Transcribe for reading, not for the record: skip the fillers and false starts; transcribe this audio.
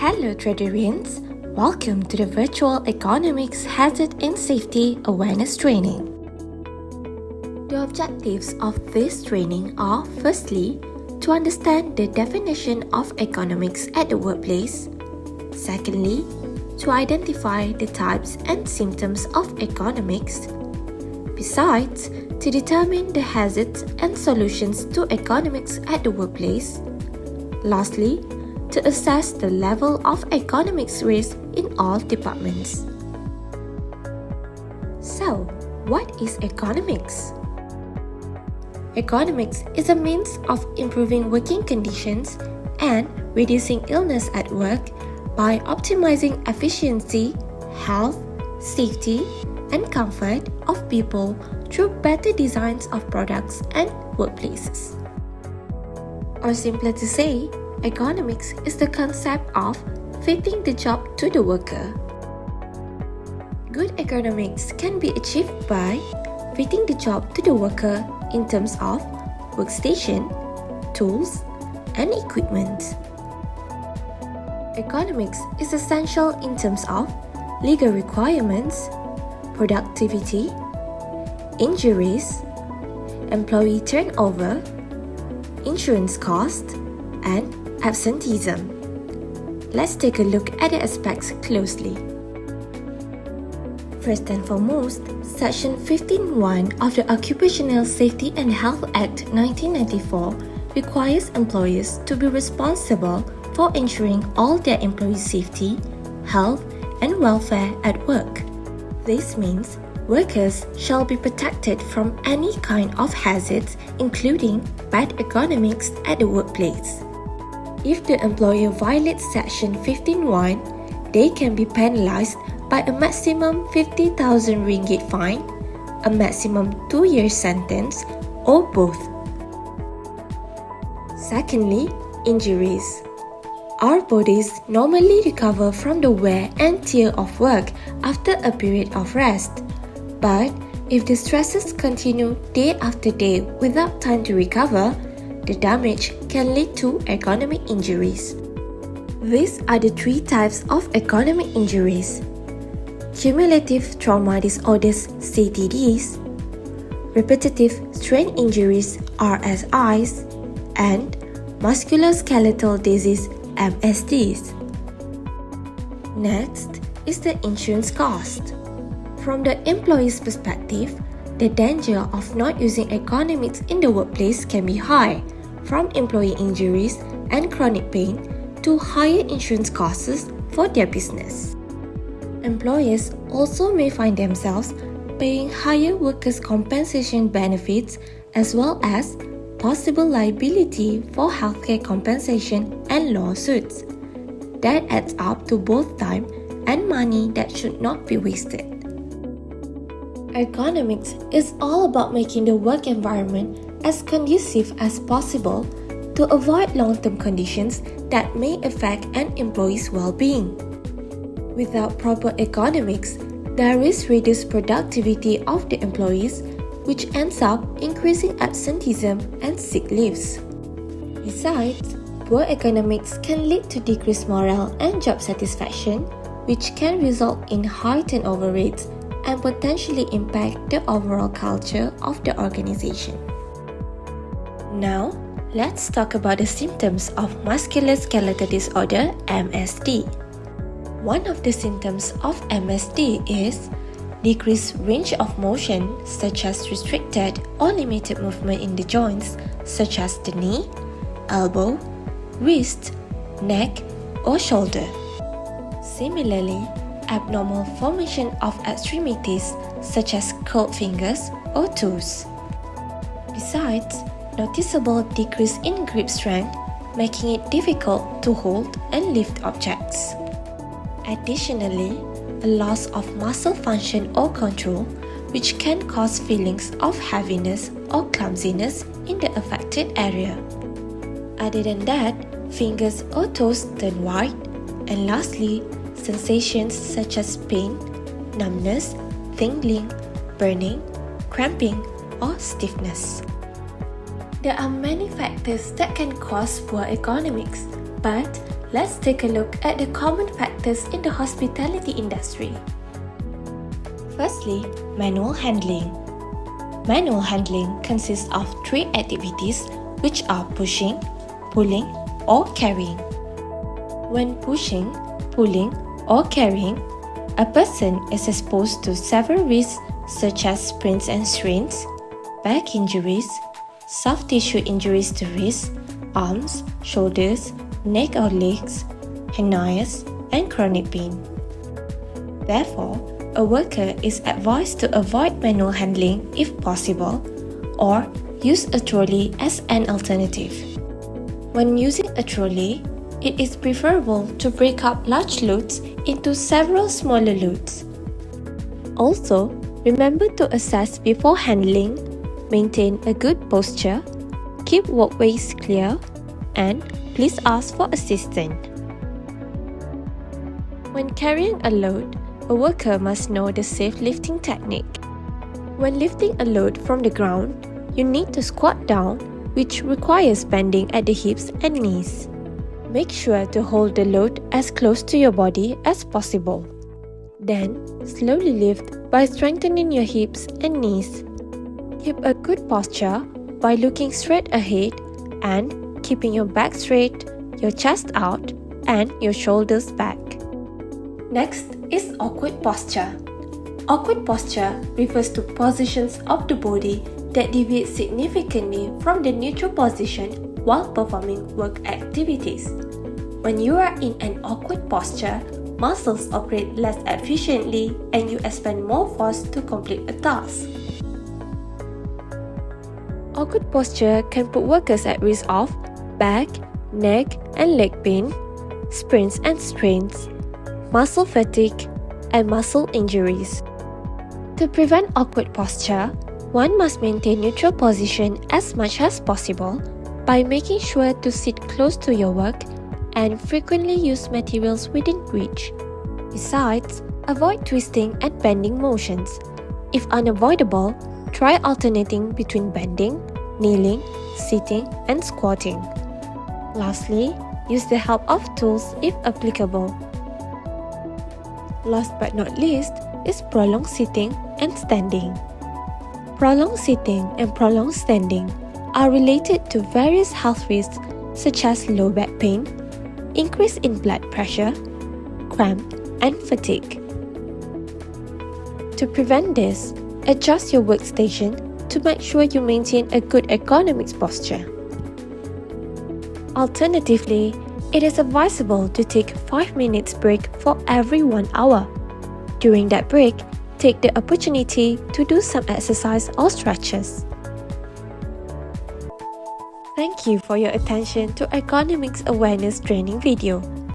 Hello Traderians, welcome to the Virtual Economics Hazard and Safety Awareness Training. The objectives of this training are firstly, to understand the definition of economics at the workplace. Secondly, to identify the types and symptoms of economics. Besides, to determine the hazards and solutions to economics at the workplace. Lastly, to assess the level of economics risk in all departments. So, what is economics? Economics is a means of improving working conditions and reducing illness at work by optimizing efficiency, health, safety, and comfort of people through better designs of products and workplaces. Or simpler to say, economics is the concept of fitting the job to the worker. Good economics can be achieved by fitting the job to the worker in terms of workstation, tools, and equipment. Economics is essential in terms of legal requirements, productivity, injuries, employee turnover, insurance cost, and absenteeism. Let's take a look at the aspects closely. First and foremost, Section 15(1) of the Occupational Safety and Health Act 1994 requires employers to be responsible for ensuring all their employees' safety, health, and welfare at work. This means workers shall be protected from any kind of hazards, including bad economics at the workplace. If the employer violates Section 15(1), they can be penalized by a maximum 50,000 ringgit fine, a maximum 2-year sentence, or both. Secondly, injuries. Our bodies normally recover from the wear and tear of work after a period of rest. But if the stresses continue day after day without time to recover, the damage can lead to economic injuries. These are the 3 types of economic injuries: cumulative trauma disorders (CTDs), repetitive strain injuries (RSIs), and musculoskeletal disease (MSDs). Next is the insurance cost. From the employee's perspective, the danger of not using economics in the workplace can be high, from employee injuries and chronic pain to higher insurance costs for their business. Employers also may find themselves paying higher workers' compensation benefits as well as possible liability for healthcare compensation and lawsuits. That adds up to both time and money that should not be wasted. Economics is all about making the work environment as conducive as possible to avoid long-term conditions that may affect an employee's well-being. Without proper economics, there is reduced productivity of the employees, which ends up increasing absenteeism and sick leaves. Besides, poor economics can lead to decreased morale and job satisfaction, which can result in high turnover rates and potentially impact the overall culture of the organization. Now, let's talk about the symptoms of musculoskeletal disorder (MSD). One of the symptoms of MSD is decreased range of motion, such as restricted or limited movement in the joints, such as the knee, elbow, wrist, neck, or shoulder. Similarly, abnormal formation of extremities, such as curled fingers or toes. Besides, noticeable decrease in grip strength, making it difficult to hold and lift objects. Additionally, a loss of muscle function or control, which can cause feelings of heaviness or clumsiness in the affected area. Other than that, fingers or toes turn white, and lastly, sensations such as pain, numbness, tingling, burning, cramping, or stiffness. There are many factors that can cause poor economics, but let's take a look at the common factors in the hospitality industry. Firstly, manual handling. Manual handling consists of three activities which are pushing, pulling, or carrying. When pushing, pulling, or carrying, a person is exposed to several risks such as sprains and strains, back injuries, soft tissue injuries to wrists, arms, shoulders, neck or legs, hernias, and chronic pain. Therefore, a worker is advised to avoid manual handling if possible, or use a trolley as an alternative. When using a trolley, it is preferable to break up large loads into several smaller loads. Also, remember to assess before handling, maintain a good posture, keep walkways clear, and please ask for assistance. When carrying a load, a worker must know the safe lifting technique. When lifting a load from the ground, you need to squat down, which requires bending at the hips and knees. Make sure to hold the load as close to your body as possible. Then, slowly lift by strengthening your hips and knees. Keep a good posture by looking straight ahead and keeping your back straight, your chest out, and your shoulders back. Next is awkward posture. Awkward posture refers to positions of the body that deviate significantly from the neutral position while performing work activities. When you are in an awkward posture, muscles operate less efficiently and you expend more force to complete a task. Awkward posture can put workers at risk of back, neck, and leg pain, sprains and strains, muscle fatigue, and muscle injuries. To prevent awkward posture, one must maintain neutral position as much as possible by making sure to sit close to your work and frequently use materials within reach. Besides, avoid twisting and bending motions. If unavoidable, try alternating between bending, kneeling, sitting, and squatting. Lastly, use the help of tools if applicable. Last but not least is prolonged sitting and standing. Prolonged sitting and prolonged standing are related to various health risks such as low back pain, increase in blood pressure, cramp, and fatigue. To prevent this, adjust your workstation to make sure you maintain a good ergonomic posture. Alternatively, it is advisable to take 5 minutes break for every 1 hour. During that break, take the opportunity to do some exercise or stretches. Thank you for your attention to Ergonomics Awareness Training video.